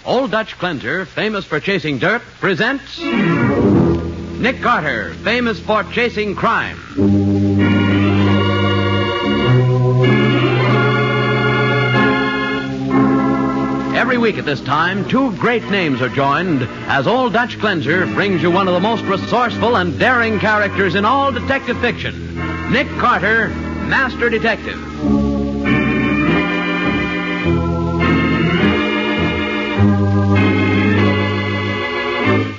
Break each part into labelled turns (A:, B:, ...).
A: Old Dutch Cleanser, famous for chasing dirt, presents Nick Carter, famous for chasing crime. Every week at this time, two great names are joined as Old Dutch Cleanser brings you one of the most resourceful and daring characters in all detective fiction, Nick Carter, Master Detective.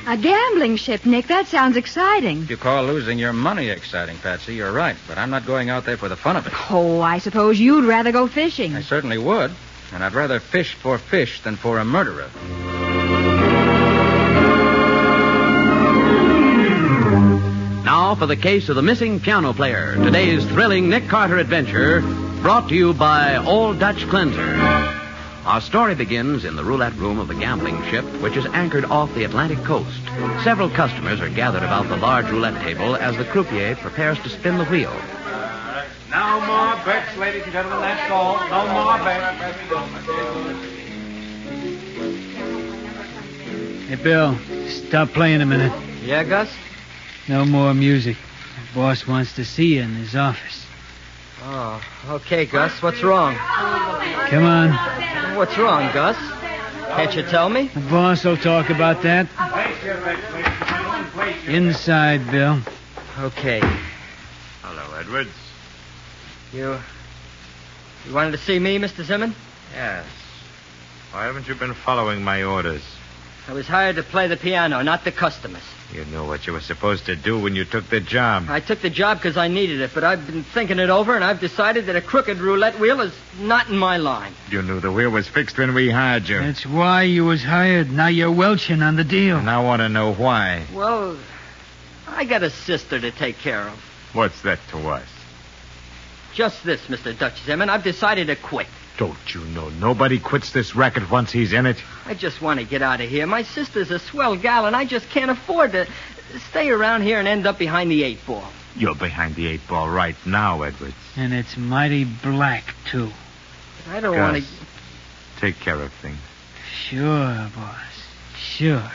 B: A gambling ship, Nick. That sounds exciting.
C: If you call losing your money exciting, Patsy, you're right. But I'm not going out there for the fun of it.
B: Oh, I suppose you'd rather go fishing.
C: I certainly would. And I'd rather fish for fish than for a murderer.
A: Now for the case of the missing piano player. Today's thrilling Nick Carter adventure, brought to you by Old Dutch Cleanser. Our story begins in the roulette room of the gambling ship, which is anchored off the Atlantic coast. Several customers are gathered about the large roulette table as the croupier prepares to spin the wheel.
D: No more bets, ladies and gentlemen, that's all. No more bets.
E: Hey, Bill, stop playing a minute.
F: Yeah, Gus?
E: No more music. The boss wants to see you in his office.
F: Oh, okay, Gus. What's wrong?
E: Come on.
F: What's wrong, Gus? Can't you tell me?
E: The boss will talk about that. Inside, Bill.
F: Okay.
D: Hello, Edwards.
F: You wanted to see me, Mr. Zimmern?
D: Yes. Why haven't you been following my orders?
F: I was hired to play the piano, not the customers.
D: You knew what you were supposed to do when you took the job.
F: I took the job because I needed it, but I've been thinking it over, and I've decided that a crooked roulette wheel is not in my line.
D: You knew the wheel was fixed when we hired you.
E: That's why you was hired. Now you're welching on the deal.
D: And I want to know why.
F: Well, I got a sister to take care of.
D: What's that to us?
F: Just this, Mr. Dutch Zimmern. I've decided to quit.
D: Don't you know nobody quits this racket once he's in it?
F: I just want to get out of here. My sister's a swell gal, and I just can't afford to stay around here and end up behind the 8-ball.
D: You're behind the 8-ball right now, Edwards.
E: And it's mighty black, too.
F: I don't want to...
D: Take care of things.
E: Sure, boss. Sure.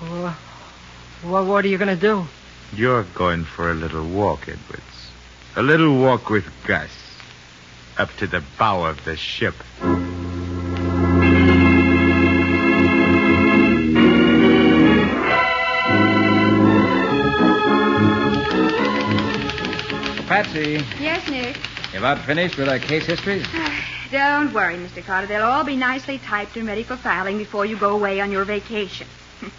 F: Well, what are you going to do?
D: You're going for a little walk, Edwards. A little walk with Gus. Up to the bow of the ship.
C: Patsy,
B: Yes, Nick.
C: you about finished with our case histories?
B: Don't worry, Mr. Carter. They'll all be nicely typed and ready for filing before you go away on your vacation. I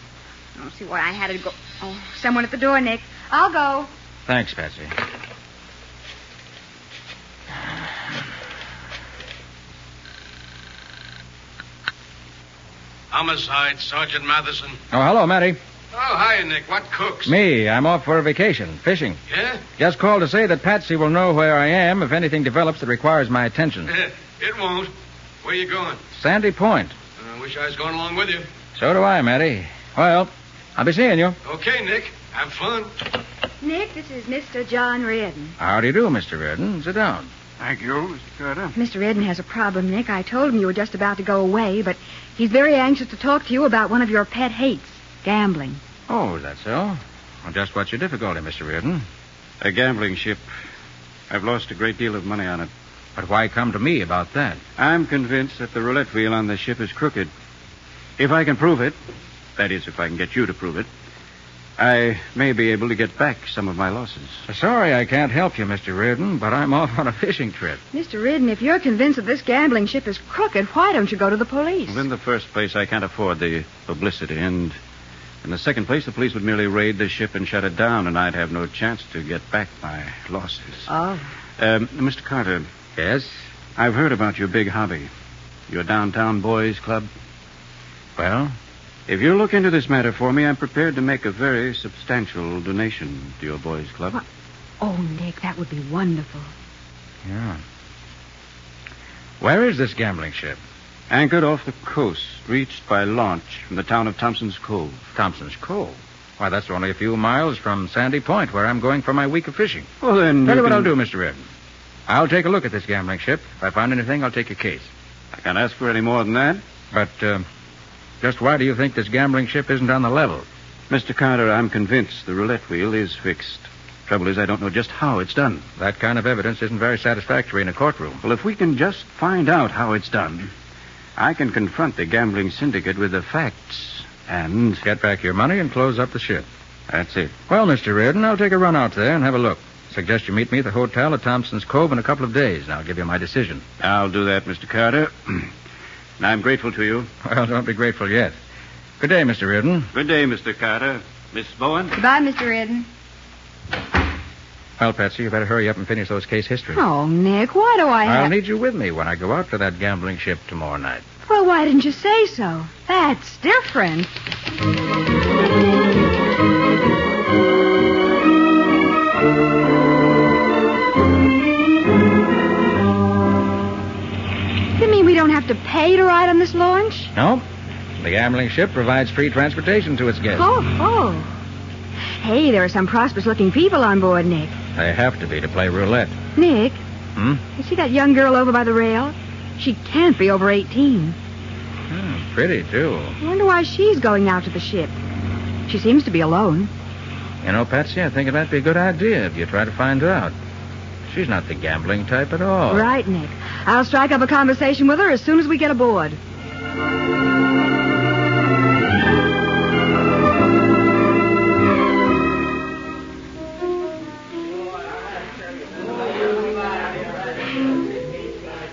B: don't see why I had to go... Oh, someone at the door, Nick. I'll go.
C: Thanks, Patsy.
G: Homicide, Sergeant Matheson.
C: Oh, hello, Matty.
G: Oh, hiya, Nick. What cooks?
C: Me, I'm off for a vacation, fishing.
G: Yeah?
C: Just called to say that Patsy will know where I am if anything develops that requires my attention.
G: It won't. Where you going?
C: Sandy Point.
G: I wish I was going along with you.
C: So do I, Matty. Well, I'll be seeing you.
G: Okay, Nick. Have fun.
B: Nick, this is Mr. John Reardon.
C: How do you do, Mr. Reardon? Sit down.
D: Thank you, Mr. Carter.
B: Mr. Reardon has a problem, Nick. I told him you were just about to go away, but he's very anxious to talk to you about one of your pet hates, gambling.
C: Oh, is that so? Well, just what's your difficulty, Mr. Reardon?
H: A gambling ship. I've lost a great deal of money on it.
C: But why come to me about that?
H: I'm convinced that the roulette wheel on the ship is crooked. If I can prove it, that is, if I can get you to prove it, I may be able to get back some of my losses.
C: Sorry I can't help you, Mr. Reardon, but I'm off on a fishing trip.
B: Mr. Reardon, if you're convinced that this gambling ship is crooked, why don't you go to the police?
H: Well, in the first place, I can't afford the publicity, and in the second place, the police would merely raid the ship and shut it down, and I'd have no chance to get back my losses.
B: Oh.
H: Mr. Carter.
C: Yes?
H: I've heard about your big hobby, your downtown boys club.
C: Well?
H: If you'll look into this matter for me, I'm prepared to make a very substantial donation to your boys club.
B: What? Oh, Nick, that would be wonderful.
C: Yeah. Where is this gambling ship?
H: Anchored off the coast, reached by launch from the town of Thompson's Cove.
C: Thompson's Cove? Why, that's only a few miles from Sandy Point, where I'm going for my week of fishing.
H: Well, then...
C: Tell you what I'll do, Mr. Reardon. I'll take a look at this gambling ship. If I find anything, I'll take your case.
H: I can't ask for any more than that.
C: But Just why do you think this gambling ship isn't on the level?
H: Mr. Carter, I'm convinced the roulette wheel is fixed. Trouble is, I don't know just how it's done.
C: That kind of evidence isn't very satisfactory in a courtroom.
H: Well, if we can just find out how it's done, I can confront the gambling syndicate with the facts and...
C: Get back your money and close up the ship.
H: That's it.
C: Well, Mr. Reardon, I'll take a run out there and have a look. Suggest you meet me at the hotel at Thompson's Cove in a couple of days, and I'll give you my decision.
H: I'll do that, Mr. Carter. And I'm grateful to you.
C: Well, don't be grateful yet. Good day, Mr. Reardon.
H: Good day, Mr. Carter. Miss Bowen?
B: Goodbye, Mr. Reardon.
C: Well, Patsy, you better hurry up and finish those case histories.
B: Oh, Nick, why do I have...
C: I'll need you with me when I go out to that gambling ship tomorrow night.
B: Well, why didn't you say so? That's different. You mean we don't have to pay to ride on this launch?
C: No. The gambling ship provides free transportation to its guests.
B: Oh. Hey, there are some prosperous-looking people on board, Nick.
C: They have to be to play roulette.
B: Nick?
C: Hmm?
B: You see that young girl over by the rail? She can't be over 18.
C: Pretty, too.
B: I wonder why she's going out to the ship. She seems to be alone.
C: You know, Patsy, I think it might be a good idea if you try to find out. She's not the gambling type at all.
B: Right, Nick. I'll strike up a conversation with her as soon as we get aboard.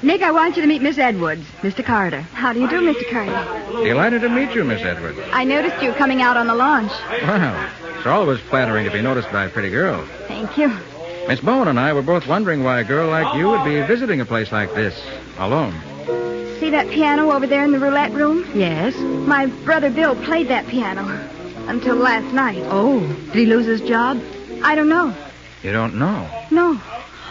B: Nick, I want you to meet Miss Edwards, Mr. Carter. How do you do, Mr. Carter?
C: Delighted to meet you, Miss Edwards.
B: I noticed you coming out on the launch.
C: Well, it's always flattering to be noticed by a pretty girl.
B: Thank you.
C: Miss Bowen and I were both wondering why a girl like you would be visiting a place like this, alone.
B: See that piano over there in the roulette room? Yes. My brother Bill played that piano until last night. Oh, did he lose his job? I don't know.
C: You don't know?
B: No.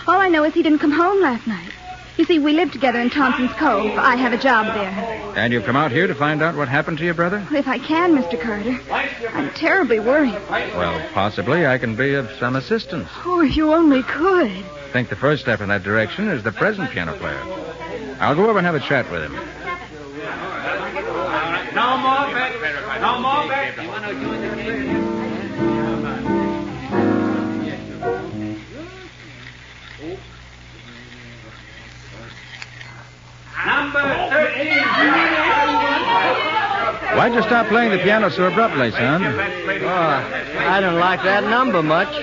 B: All I know is he didn't come home last night. You see, we live together in Thompson's Cove. I have a job there.
C: And you've come out here to find out what happened to your brother?
B: If I can, Mr. Carter. I'm terribly worried.
C: Well, possibly I can be of some assistance.
B: Oh, if you only could.
C: I think the first step in that direction is the present piano player. I'll go over and have a chat with him.
D: No more bets. No more bets. Number 13.
C: Why'd you stop playing the piano so abruptly, son?
F: I don't like that number much.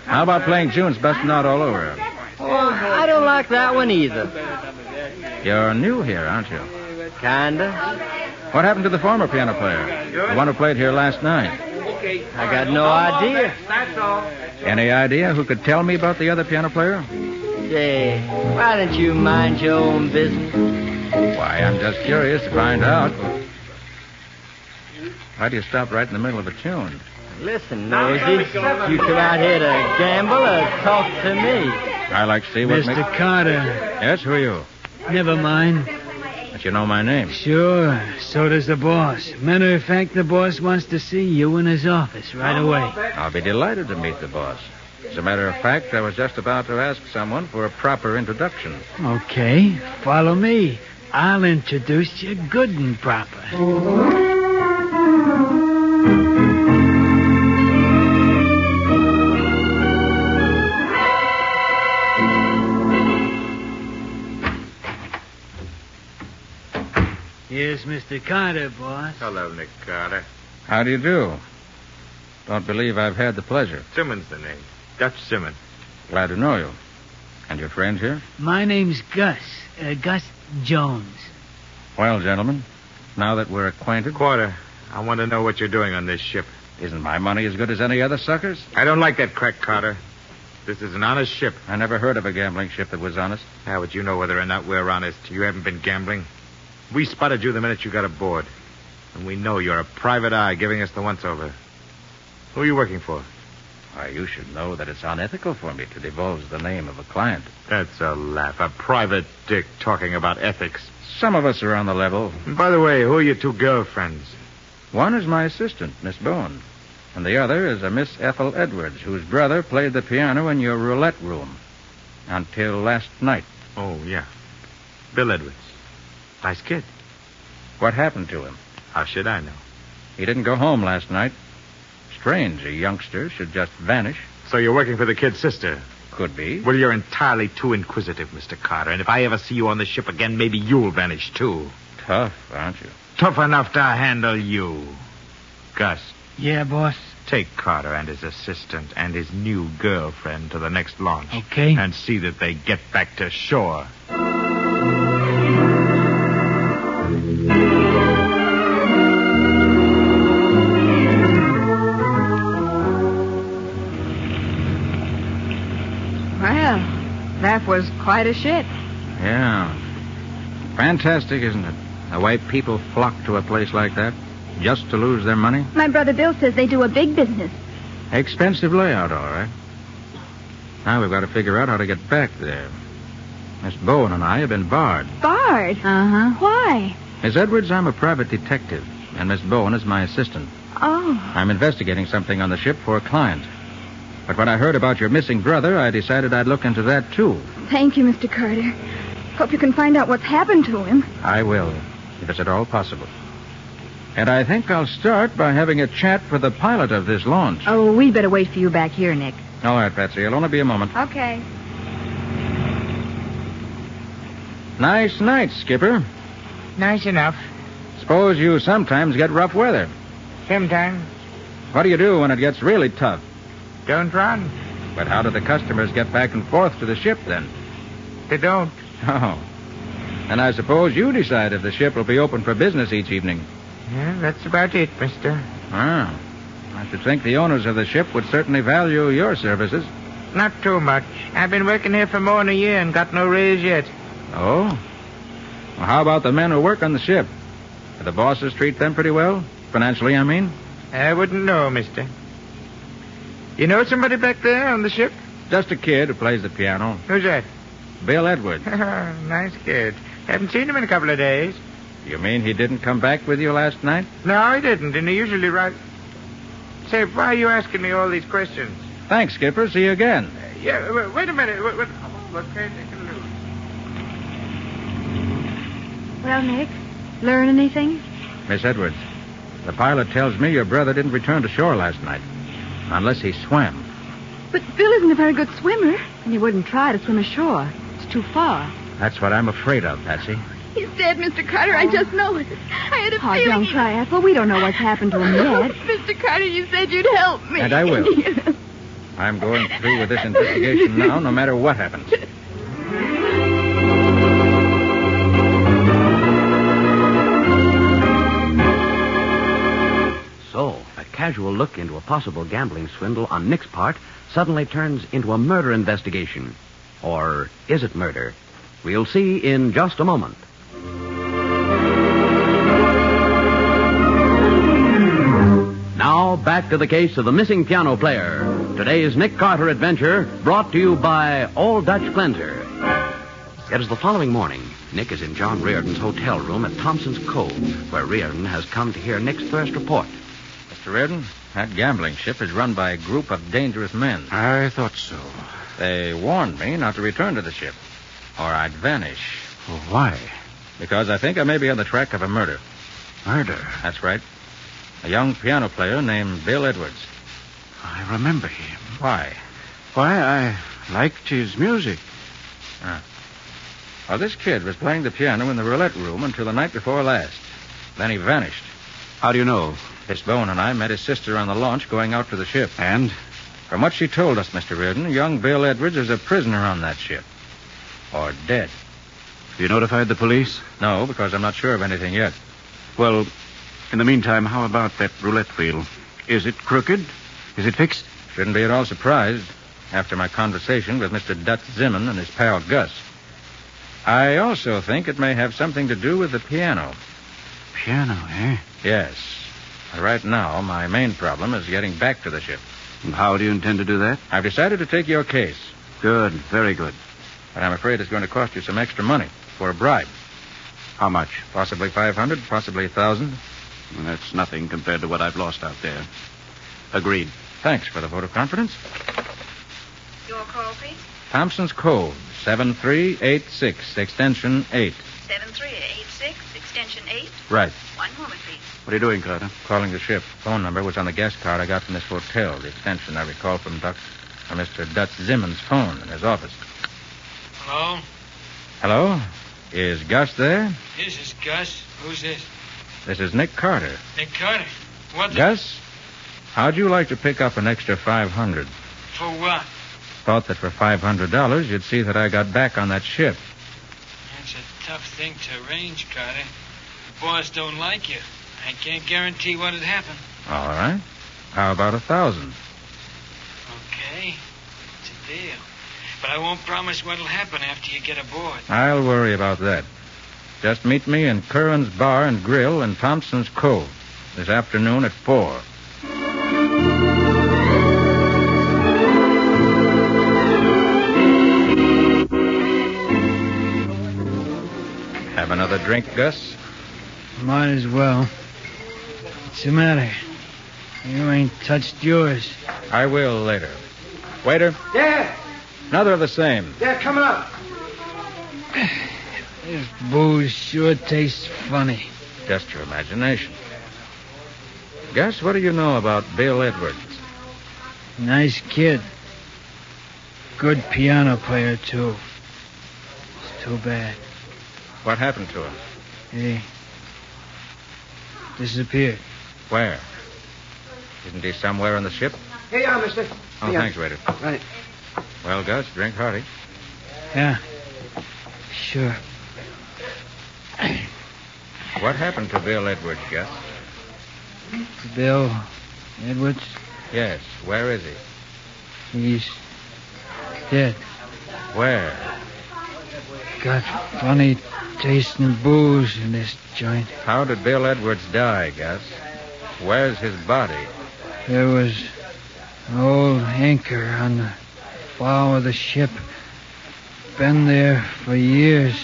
C: How about playing June's Bustin' Out All Over?
F: Oh, I don't like that one either.
C: You're new here, aren't you?
F: Kinda.
C: What happened to the former piano player? The one who played here last night?
F: I got no idea.
C: Any idea who could tell me about the other piano player?
F: Say, why don't you mind your own business?
C: Why, I'm just curious to find out. Why do you stop right in the middle of a tune?
F: Listen, Nosy, you come out here to gamble or talk to me?
C: I like to see what
E: Mr. Carter.
C: Yes, who are you?
E: Never mind.
C: But you know my name.
E: Sure, so does the boss. Matter of fact, the boss wants to see you in his office right away.
C: I'll be delighted to meet the boss. As a matter of fact, I was just about to ask someone for a proper introduction.
E: Okay, follow me. I'll introduce you good and proper. Here's Mr. Carter, boss.
D: Hello, Nick Carter.
C: How do you do? Don't believe I've had the pleasure.
D: Simmons the name. Dutch Simmons.
C: Glad to know you. And your friend here?
E: My name's Gus. Gus Jones.
C: Well, gentlemen, now that we're acquainted...
D: Quarter, I want to know what you're doing on this ship.
C: Isn't my money as good as any other sucker's?
D: I don't like that crack, Carter. This is an honest ship.
C: I never heard of a gambling ship that was honest.
D: How would you know whether or not we're honest? You haven't been gambling. We spotted you the minute you got aboard. And we know you're a private eye giving us the once-over. Who are you working for?
C: Why, you should know that it's unethical for me to divulge the name of a client.
D: That's a laugh. A private dick talking about ethics.
C: Some of us are on the level.
D: And by the way, who are your two girlfriends?
C: One is my assistant, Miss Bowen. And the other is a Miss Ethel Edwards, whose brother played the piano in your roulette room. Until last night.
D: Oh, yeah. Bill Edwards. Nice kid.
C: What happened to him?
D: How should I know?
C: He didn't go home last night. Strange, a youngster should just vanish.
D: So you're working for the kid's sister?
C: Could be.
D: Well, you're entirely too inquisitive, Mr. Carter. And if I ever see you on the ship again, maybe you'll vanish, too.
C: Tough, aren't you?
D: Tough enough to handle you. Gus,
E: Yeah, boss.
D: take Carter and his assistant and his new girlfriend to the next launch.
E: Okay.
D: And see that they get back to shore.
B: Well, that was quite a ship.
C: Yeah. Fantastic, isn't it? The way people flock to a place like that just to lose their money.
I: My brother Bill says they do a big business.
C: Expensive layout, all right. Now we've got to figure out how to get back there. Miss Bowen and I have been barred.
I: Barred?
B: Uh-huh.
I: Why?
C: Miss Edwards, I'm a private detective, and Miss Bowen is my assistant.
I: Oh.
C: I'm investigating something on the ship for a client. But when I heard about your missing brother, I decided I'd look into that, too.
I: Thank you, Mr. Carter. Hope you can find out what's happened to him.
C: I will, if it's at all possible. And I think I'll start by having a chat with the pilot of this launch.
B: Oh, we'd better wait for you back here, Nick.
C: All right, Patsy. It'll only be a moment.
B: Okay.
C: Nice night, Skipper.
J: Nice enough.
C: Suppose you sometimes get rough weather.
J: Sometimes.
C: What do you do when it gets really tough?
J: Don't run.
C: But how do the customers get back and forth to the ship, then?
J: They don't.
C: Oh. And I suppose you decide if the ship will be open for business each evening.
J: Yeah, that's about it, mister.
C: Ah. I should think the owners of the ship would certainly value your services.
J: Not too much. I've been working here for more than a year and got no raise yet.
C: Oh? Well, how about the men who work on the ship? Do the bosses treat them pretty well? Financially, I mean?
J: I wouldn't know, mister. You know somebody back there on the ship?
C: Just a kid who plays the piano.
J: Who's that?
C: Bill Edwards.
J: Nice kid. Haven't seen him in a couple of days.
C: You mean he didn't come back with you last night?
J: No, he didn't, and he usually writes... Say, why are you asking me all these questions?
C: Thanks, Skipper. See you again.
J: Yeah, wait a minute. What can I do?
B: Well, Nick, learn anything?
C: Miss Edwards, the pilot tells me your brother didn't return to shore last night. Unless he swam.
B: But Bill isn't a very good swimmer. And he wouldn't try to swim ashore. It's too far.
C: That's what I'm afraid of, Patsy.
I: He's dead, Mr. Carter. I just know it. I had a
B: Oh,
I: feeling...
B: don't cry, Ethel. We don't know what's happened to him yet.
I: Mr. Carter, you said you'd help me.
C: And I will. I'm going through with this investigation now, no matter what happens.
A: So, a casual look into a possible gambling swindle on Nick's part suddenly turns into a murder investigation. Or is it murder? We'll see in just a moment. Now, back to the case of the missing piano player. Today's Nick Carter adventure brought to you by Old Dutch Cleanser. It is the following morning. Nick is in John Reardon's hotel room at Thompson's Cove, where Reardon has come to hear Nick's first report.
C: Mr. Reardon, that gambling ship is run by a group of dangerous men.
H: I thought so.
C: They warned me not to return to the ship, or I'd vanish.
H: Well, why?
C: Because I think I may be on the track of a murder.
H: Murder?
C: That's right. A young piano player named Bill Edwards.
H: I remember him.
C: Why?
H: Why, I liked his music.
C: Well, this kid was playing the piano in the roulette room until the night before last. Then he vanished.
H: How do you know?
C: Miss Bowen and I met his sister on the launch going out to the ship.
H: And?
C: From what she told us, Mr. Reardon, young Bill Edwards is a prisoner on that ship. Or dead.
H: Have you notified the police?
C: No, because I'm not sure of anything yet.
H: Well, in the meantime, how about that roulette wheel? Is it crooked? Is it fixed?
C: Shouldn't be at all surprised after my conversation with Mr. Dutch Zimmern and his pal Gus. I also think it may have something to do with the piano.
H: Piano, eh?
C: Yes. Right now, my main problem is getting back to the ship.
H: And how do you intend to do that?
C: I've decided to take your case.
H: Good, very good.
C: But I'm afraid it's going to cost you some extra money for a bribe.
H: How much?
C: Possibly 500, possibly 1,000.
H: That's nothing compared to what I've lost out there. Agreed.
C: Thanks for the vote of confidence.
B: Your call, please?
C: Thompson's Cove, 7386, extension 8.
K: 7386, extension 8.
H: Right.
K: One moment, please.
H: What are you doing, Carter?
C: Calling the ship. Phone number was on the guest card I got from this hotel. The extension I recall from Mr. Dutch Zimmern's phone in his office.
E: Hello?
C: Hello? Is Gus there?
E: This is Gus. Who's this?
C: This is Nick Carter.
E: Nick Carter. What the...
C: Gus, how'd you like to pick up an extra $500?
E: For what?
C: Thought that for $500 you'd see that I got back on that ship.
E: That's a tough thing to arrange, Carter. The boss don't like you. I can't guarantee what'd happen.
C: All right. How about 1,000?
E: Okay. It's a deal. But I won't promise what'll happen after you get aboard.
C: I'll worry about that. Just meet me in Curran's Bar and Grill in Thompson's Cove this afternoon at 4. Have another drink, Gus?
E: Might as well. What's the matter? You ain't touched yours.
C: I will later. Waiter,
J: Yeah,
C: another of the same.
J: yeah, coming up.
E: This booze sure tastes funny.
C: Just your imagination. Gus, what do you know about Bill Edwards?
E: Nice kid. Good piano player, too. It's too bad.
C: What happened to him?
E: He disappeared.
C: Where? Isn't he somewhere on the ship?
J: Here you are, mister.
C: Oh,
J: Here.
C: thanks, waiter.
J: Right.
C: Well, Gus, drink hearty.
E: Yeah, sure.
C: What happened to Bill Edwards, Gus?
E: Bill Edwards,
C: Yes, where is he?
E: he's dead.
C: Where?
E: Got funny tasting booze in this joint.
C: How did Bill Edwards die, Gus? Where's his body?
E: There was an old anchor on the bow of the ship. Been there for years.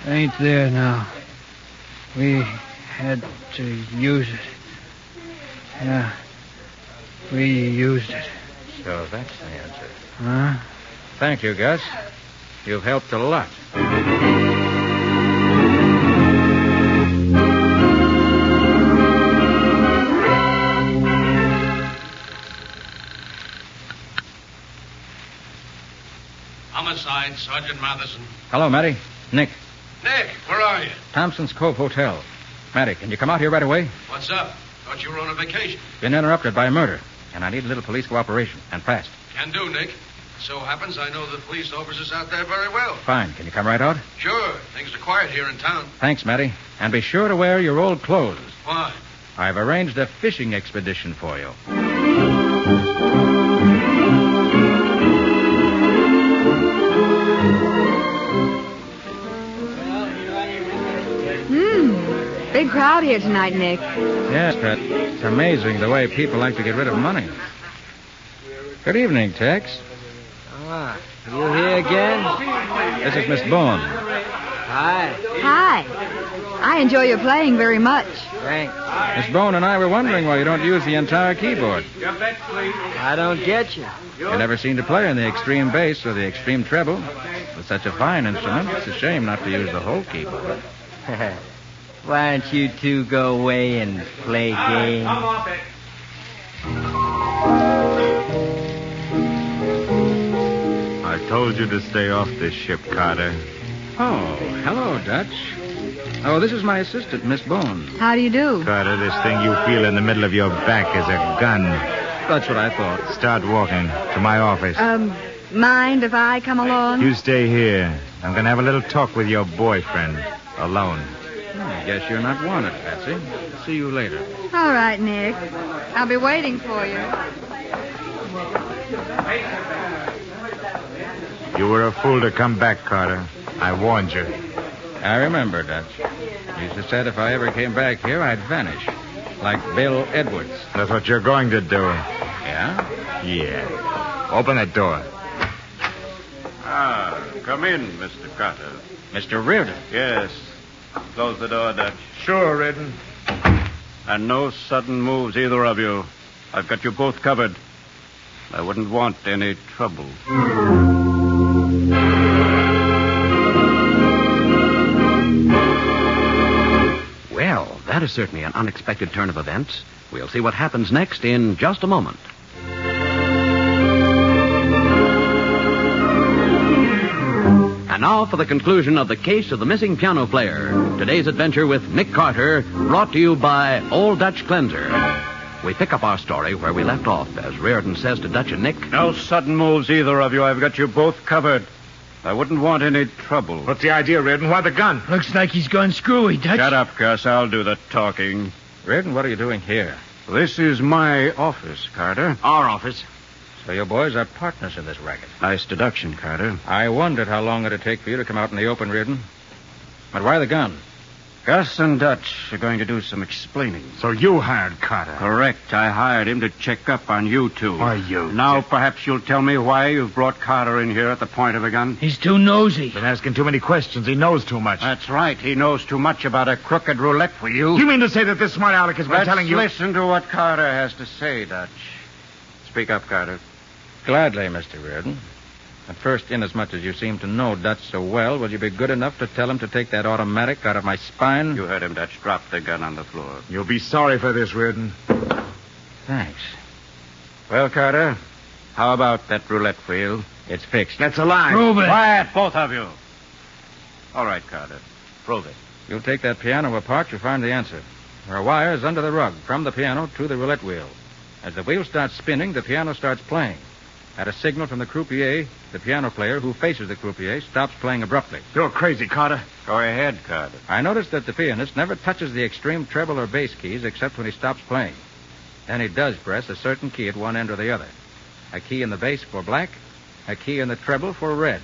E: Ain't there now. We had to use it. Yeah, we used it.
C: So that's the answer.
E: Huh?
C: Thank you, Gus. You've helped a lot.
G: Homicide, Sergeant Matheson.
C: Hello, Matty. Nick.
G: Nick, where are you?
C: Thompson's Cove Hotel. Matty, can you come out here right away?
G: What's up? Thought you were on a vacation.
C: Been interrupted by a murder, and I need a little police cooperation, and fast.
G: Can do, Nick. It so happens I know the police officers out there very well.
C: Fine. Can you come right out?
G: Sure. Things are quiet here in town.
C: Thanks, Matty. And be sure to wear your old clothes.
G: Why?
C: I've arranged a fishing expedition for you.
B: Big crowd here tonight, Nick.
C: Yes, but it's amazing the way people like to get rid of money. Good evening, Tex.
F: Ah, you here again?
C: This is Miss Bowen.
F: Hi.
B: Hi. I enjoy your playing very much.
F: Thanks.
C: Miss Bowen and I were wondering why you don't use the entire keyboard.
F: I don't get you.
C: You never seem to play on the extreme bass or the extreme treble. With such a fine instrument, it's a shame not to use the whole keyboard.
F: Why don't you two go away and play games?
D: I told you to stay off this ship, Carter.
C: Oh, hello, Dutch. Oh, this is my assistant, Miss Bowen.
B: How do you do?
D: Carter, this thing you feel in the middle of your back is a gun.
C: That's what I thought.
D: Start walking to my office.
B: Mind if I come along?
D: You stay here. I'm going to have a little talk with your boyfriend. Alone.
C: I guess you're not wanted, Patsy. See you later.
B: All right, Nick. I'll be waiting for you.
D: You were a fool to come back, Carter. I warned you.
C: I remember, Dutch. You used to said if I ever came back here, I'd vanish. Like Bill Edwards.
D: That's what you're going to do.
C: Yeah?
D: Yeah. Open that door.
H: Come in, Mr. Carter.
C: Mr. Reardon.
H: Yes. Close the door, Dutch.
D: Sure, Reardon.
H: And no sudden moves, either of you. I've got you both covered. I wouldn't want any trouble.
A: that is certainly an unexpected turn of events. We'll see what happens next in just a moment. And now for the conclusion of the case of the missing piano player. Today's adventure with Nick Carter, brought to you by Old Dutch Cleanser. We pick up our story where we left off as Reardon says to Dutch and Nick,
H: No sudden moves, either of you. I've got you both covered. I wouldn't want any trouble.
D: What's the idea, Reardon? Why the gun?
E: Looks like he's gone screwy, Dutch.
H: Shut up, Gus. I'll do the talking.
C: Reardon, what are you doing here?
H: This is my office, Carter.
D: Our office.
C: So you boys are partners in this racket.
H: Nice deduction, Carter.
C: I wondered how long it'd take for you to come out in the open, Reardon. But why the gun?
H: Gus and Dutch are going to do some explaining.
D: So you hired Carter?
H: Correct. I hired him to check up on you two.
D: Why, you?
H: Now, perhaps you'll tell me why you've brought Carter in here at the point of a gun.
E: He's too nosy.
D: Been asking too many questions. He knows too much.
H: That's right. He knows too much about a crooked roulette for you.
D: You mean to say that this smart aleck has been telling you...
H: Let's listen to what Carter has to say, Dutch. Speak up, Carter.
C: Gladly, Mr. Reardon. At first, inasmuch as you seem to know Dutch so well, will you be good enough to tell him to take that automatic out of my spine?
H: You heard him, Dutch. Drop the gun on the floor.
D: You'll be sorry for this, Reardon.
C: Thanks.
H: Well, Carter, how about that roulette wheel?
C: It's fixed.
D: That's a lie.
E: Prove it.
H: Quiet, both of you. All right, Carter. Prove it.
C: You'll take that piano apart, you'll find the answer. There are wires under the rug, from the piano to the roulette wheel. As the wheel starts spinning, the piano starts playing. At a signal from the croupier, the piano player who faces the croupier stops playing abruptly.
D: You're crazy, Carter.
H: Go ahead, Carter.
C: I noticed that the pianist never touches the extreme treble or bass keys except when he stops playing. Then he does press a certain key at one end or the other. A key in the bass for black, a key in the treble for red.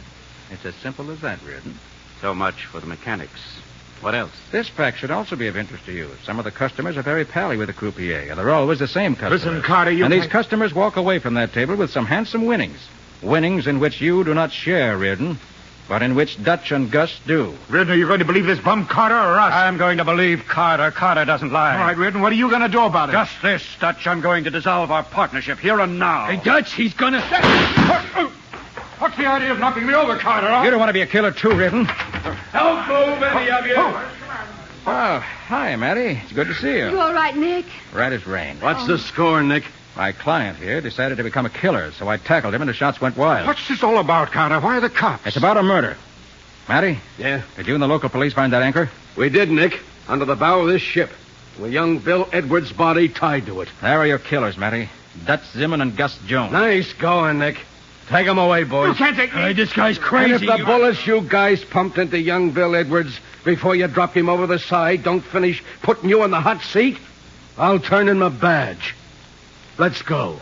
C: It's as simple as that, Reardon.
H: So much for the mechanics. What else?
C: This fact should also be of interest to you. Some of the customers are very pally with the croupier, and they're always the same customers.
D: Listen, Carter, you...
C: And these customers walk away from that table with some handsome winnings. Winnings in which you do not share, Reardon, but in which Dutch and Gus do.
D: Reardon, are you going to believe this bum Carter or us?
H: I'm going to believe Carter. Carter doesn't lie.
D: All right, Reardon, what are you going to do about it?
H: Just this, Dutch. I'm going to dissolve our partnership here and now.
E: Hey, Dutch, he's gonna...
H: What's the idea of knocking me over, Carter? Huh?
C: You don't want to be a killer, too, Reardon.
H: Don't move, any of you.
C: Oh, hi, Matty. It's good to see you.
B: You all right, Nick?
C: Right as rain.
G: What's the score, Nick?
C: My client here decided to become a killer, so I tackled him and the shots went wild.
H: What's this all about, Carter? Why are the cops?
C: It's about a murder. Matty?
G: Yeah?
C: Did you and the local police find that anchor?
G: We did, Nick. Under the bow of this ship. With young Bill Edwards' body tied to it.
C: There are your killers, Matty. Dutch Zimmern and Gus Jones.
G: Nice going, Nick. Take them away, boys.
D: You can't take me.
E: Hey, this guy's
G: And
E: crazy.
G: if the bullets you guys pumped into young Bill Edwards before you dropped him over the side don't finish putting you in the hot seat, I'll turn in my badge. Let's go.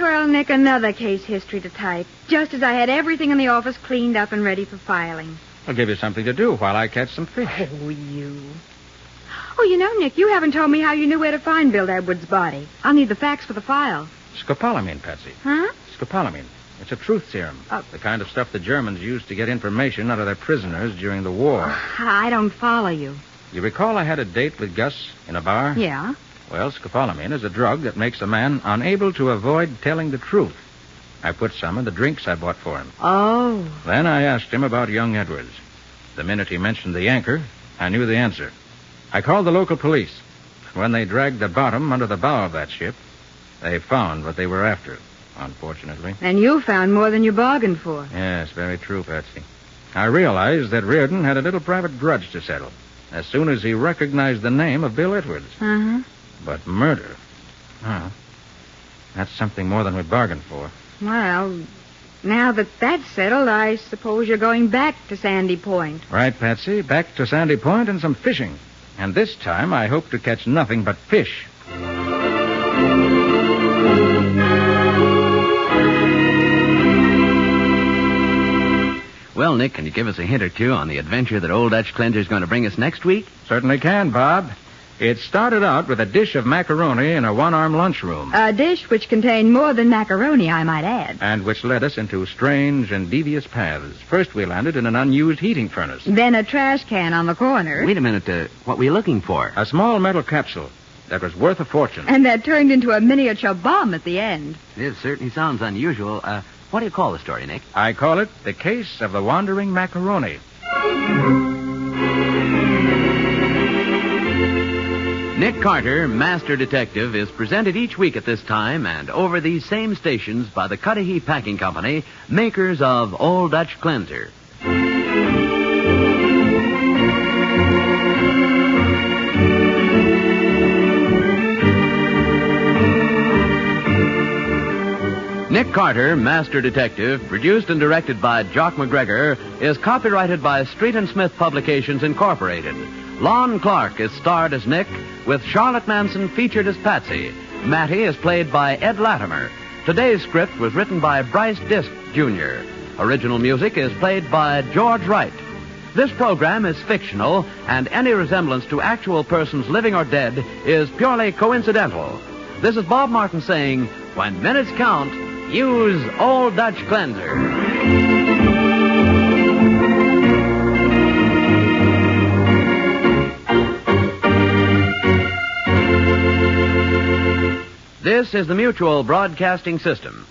B: Well, Nick, another case history to type. Just as I had everything in the office cleaned up and ready for filing.
C: I'll give you something to do while I catch some fish.
B: Oh, you. Oh, you know, Nick, you haven't told me how you knew where to find Bill Edwards' body. I'll need the facts for the file.
C: Scopolamine, Patsy.
B: Huh?
C: Scopolamine. It's a truth serum.
B: Oh.
C: The kind of stuff the Germans used to get information out of their prisoners during the war.
B: I don't follow you.
C: You recall I had a date with Gus in a bar?
B: Yeah?
C: Well, scopolamine is a drug that makes a man unable to avoid telling the truth. I put some in the drinks I bought for him.
B: Oh.
C: Then I asked him about young Edwards. The minute he mentioned the anchor, I knew the answer. I called the local police. When they dragged the bottom under the bow of that ship, they found what they were after, unfortunately.
B: And you found more than you bargained for.
C: Yes, very true, Patsy. I realized that Reardon had a little private grudge to settle as soon as he recognized the name of Bill Edwards.
B: Uh-huh.
C: But murder, well, that's something more than we bargained for.
B: Well, now that that's settled, I suppose you're going back to Sandy Point.
C: Right, Patsy. Back to Sandy Point and some fishing. And this time I hope to catch nothing but fish.
A: Well, Nick, can you give us a hint or two on the adventure that Old Dutch Cleanser's going to bring us next week?
C: Certainly can, Bob. It started out with a dish of macaroni in a one-arm lunchroom.
B: A dish which contained more than macaroni, I might add.
C: And which led us into strange and devious paths. First, we landed in an unused heating furnace.
B: Then a trash can on the corner.
A: Wait a minute. What were you looking for?
C: A small metal capsule that was worth a fortune.
B: And that turned into a miniature bomb at the end.
A: It certainly sounds unusual. What do you call the story, Nick?
C: I call it The Case of the Wandering Macaroni.
A: Nick Carter, Master Detective, is presented each week at this time and over these same stations by the Cudahy Packing Company, makers of Old Dutch Cleanser. Nick Carter, Master Detective, produced and directed by Jock McGregor, is copyrighted by Street and Smith Publications, Incorporated. Lon Clark is starred as Nick, with Charlotte Manson featured as Patsy. Mattie is played by Ed Latimer. Today's script was written by Bryce Disk, Jr. Original music is played by George Wright. This program is fictional, and any resemblance to actual persons living or dead is purely coincidental. This is Bob Martin saying, when minutes count, use Old Dutch Cleanser. This is the Mutual Broadcasting System.